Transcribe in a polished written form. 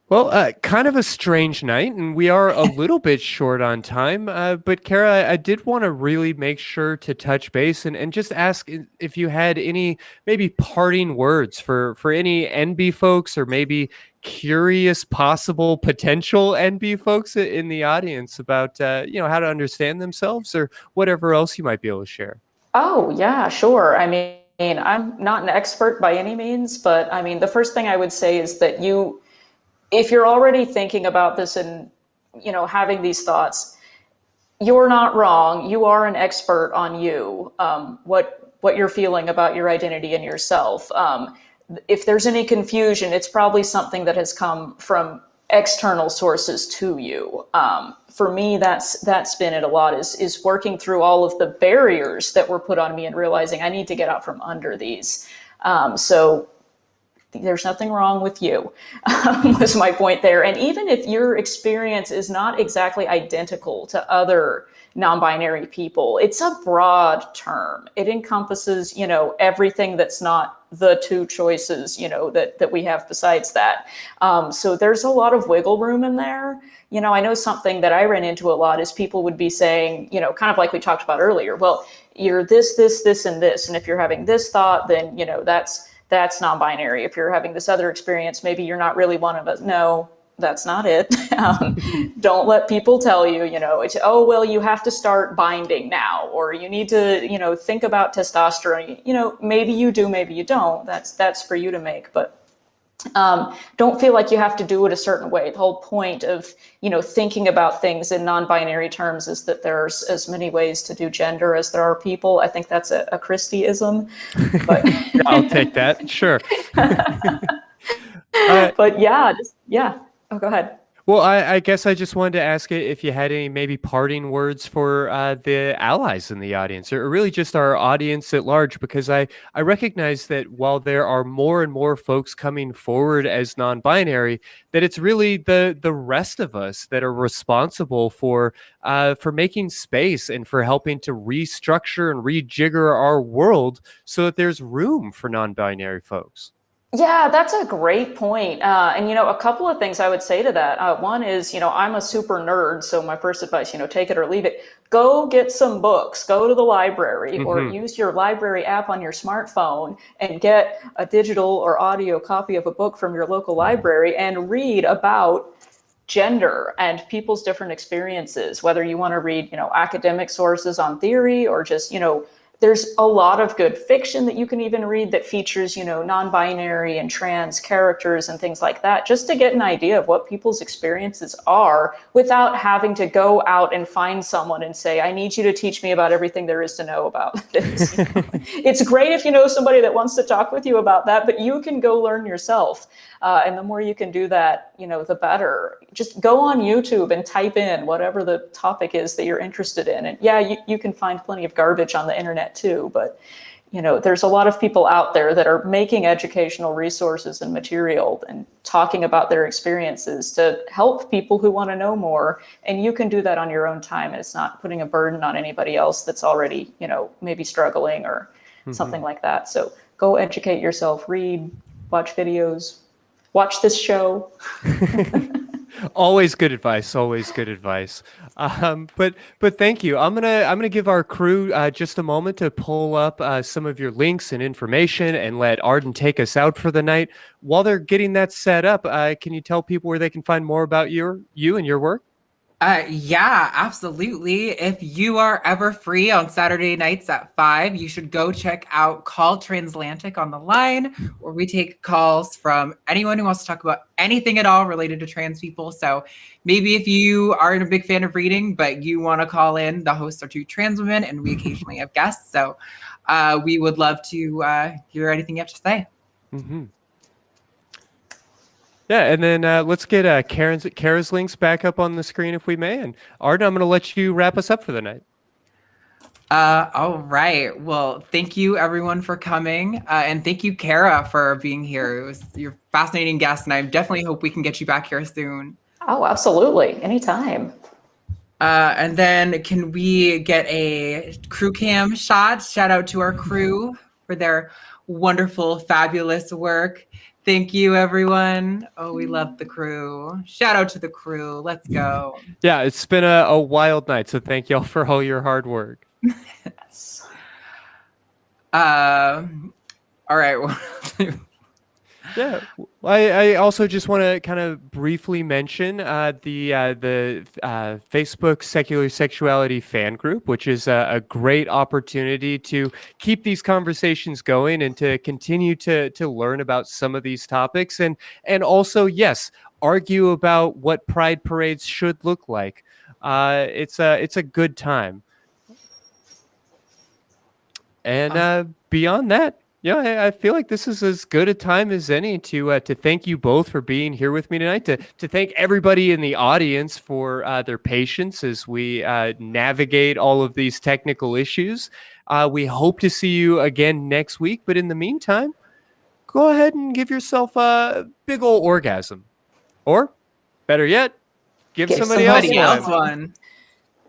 Well, kind of a strange night, and we are a little bit short on time. But Kara, I did want to really make sure to touch base and just ask if you had any maybe parting words for any NB folks or maybe curious possible potential NB folks in the audience about how to understand themselves or whatever else you might be able to share. Oh, yeah, sure. I mean, I'm not an expert by any means, but I mean, the first thing I would say is that if you're already thinking about this and, having these thoughts, you're not wrong. You are an expert on you, what you're feeling about your identity and yourself. If there's any confusion, it's probably something that has come from external sources to you. For me, that's been it a lot, is working through all of the barriers that were put on me and realizing I need to get out from under these. So there's nothing wrong with you, was my point there. And even if your experience is not exactly identical to other non-binary people, it's a broad term. It encompasses, everything that's not the two choices, that we have besides that. So there's a lot of wiggle room in there. I know something that I ran into a lot is people would be saying, kind of like we talked about earlier, well, you're this, and this. And if you're having this thought, then, that's non-binary. If you're having this other experience, maybe you're not really one of us. No, that's not it. Don't let people tell you, it's, oh, well, you have to start binding now, or you need to, think about testosterone. Maybe you do, maybe you don't. That's for you to make. But don't feel like you have to do it a certain way. The whole point of, thinking about things in non-binary terms is that there's as many ways to do gender as there are people. I think that's a Christy-ism. But I'll take that. Sure. But yeah. Oh, go ahead. Well, I guess I just wanted to ask if you had any maybe parting words for the allies in the audience, or really just our audience at large, because I recognize that while there are more and more folks coming forward as non-binary, that it's really the rest of us that are responsible for making space and for helping to restructure and rejigger our world so that there's room for non-binary folks. Yeah, that's a great point. And, a couple of things I would say to that. One is, I'm a super nerd. So my first advice, take it or leave it. Go get some books, go to the library or use your library app on your smartphone and get a digital or audio copy of a book from your local library and read about gender and people's different experiences, whether you want to read, academic sources on theory or just, there's a lot of good fiction that you can even read that features, non-binary and trans characters and things like that, just to get an idea of what people's experiences are without having to go out and find someone and say, I need you to teach me about everything there is to know about this. It's great if you know somebody that wants to talk with you about that, but you can go learn yourself. And the more you can do that, the better. Just go on YouTube and type in whatever the topic is that you're interested in. And yeah, you can find plenty of garbage on the internet too, but there's a lot of people out there that are making educational resources and material and talking about their experiences to help people who want to know more. And you can do that on your own time. And it's not putting a burden on anybody else that's already, maybe struggling or something like that. So go educate yourself, read, watch videos, watch this show. Always good advice. Always good advice. But thank you. I'm gonna give our crew just a moment to pull up some of your links and information and let Arden take us out for the night. While they're getting that set up, can you tell people where they can find more about you and your work? Yeah, absolutely. If you are ever free on Saturday nights at 5, you should go check out Call Transatlantic on the line, where we take calls from anyone who wants to talk about anything at all related to trans people. So maybe if you aren't a big fan of reading, but you want to call in, the hosts are two trans women, and we occasionally have guests. So we would love to hear anything you have to say. Mm-hmm. Yeah, and then let's get Kara's links back up on the screen if we may. And Arden, I'm going to let you wrap us up for the night. All right. Well, thank you everyone for coming. And thank you, Kara, for being here. It was your fascinating guest, and I definitely hope we can get you back here soon. Oh, absolutely. Anytime. And then can we get a crew cam shot? Shout out to our crew for their wonderful, fabulous work. Thank you, everyone. Oh, we love the crew. Shout out to the crew. Let's go. Yeah, it's been a wild night, so thank y'all for all your hard work. All right. Yeah, I also just want to kind of briefly mention the Facebook Secular Sexuality fan group, which is a great opportunity to keep these conversations going and to continue to learn about some of these topics, and also, yes, argue about what pride parades should look like. It's a good time. And beyond that, yeah, I feel like this is as good a time as any to thank you both for being here with me tonight. To thank everybody in the audience for their patience as we navigate all of these technical issues. We hope to see you again next week. But in the meantime, go ahead and give yourself a big old orgasm, or better yet, give somebody else one.